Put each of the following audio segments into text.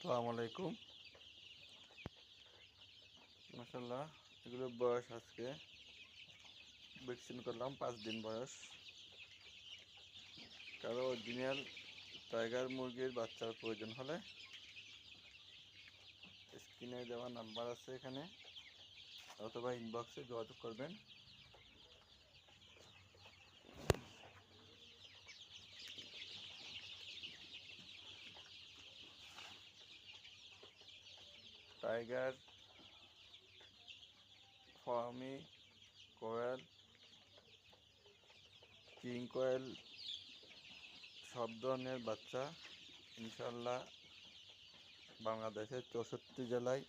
আসসালামু আলাইকুম। মাশাআল্লাহ, এগুলোর বয়স আজকে ভ্যাকসিন করলাম 5 দিন বয়স। কারো অরিজিনাল টাইগার মুরগির বাচ্চার প্রয়োজন হলে স্ক্রিনে দেওয়া নাম্বার আছে এখানে, অথবা ইনবক্সে যোগাযোগ করবেন। টাইগার, ফার্মি, কোয়েল, কিং কোয়েল সব ধরনের বাচ্চা ইনশাল্লাহ বাংলাদেশের 64 জেলায়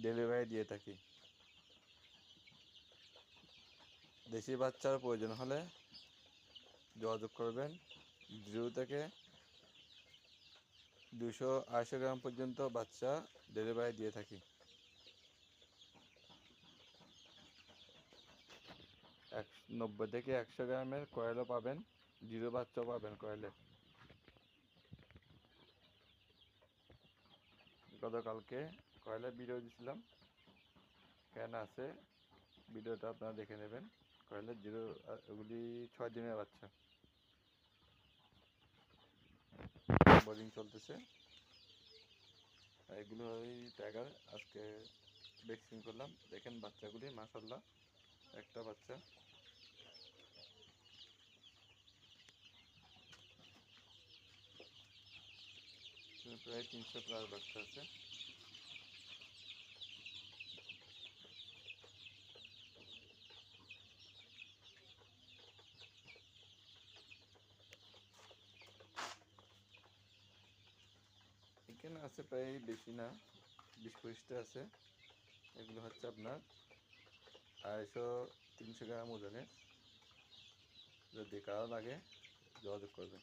ডেলিভারি দিয়ে থাকি। দেশি বাচ্চার প্রয়োজন হলে যোগাযোগ করবেন। 0 থেকে 200-250 গ্রাম পর্যন্ত বাচ্চা ডেলিভারি দিয়ে থাকি। 90 থেকে 100 গ্রামের কয়েলও পাবেন, 0 বাচ্চাও পাবেন কয়েলের। গতকালকে কয়েলের ভিডিও দিয়েছিলাম, কেন আছে ভিডিওটা আপনারা দেখে নেবেন। কয়েলের 0 এগুলি 6 দিনের বাচ্চা, বোর্ডিং চলতেছে। এগুলো ওই টাইগার আজকে ভ্যাকসিন করলাম। দেখেন বাচ্চাগুলি মাশাআল্লাহ, একটা বাচ্চা প্রায় 300+ বাচ্চা আছে। এখানে আছে প্রায় বেশি না, 20-25টা আছে। এগুলো হচ্ছে আপনার 250-300 গ্রাম ওজনের। যদি কারো লাগে যোগাযোগ করবেন।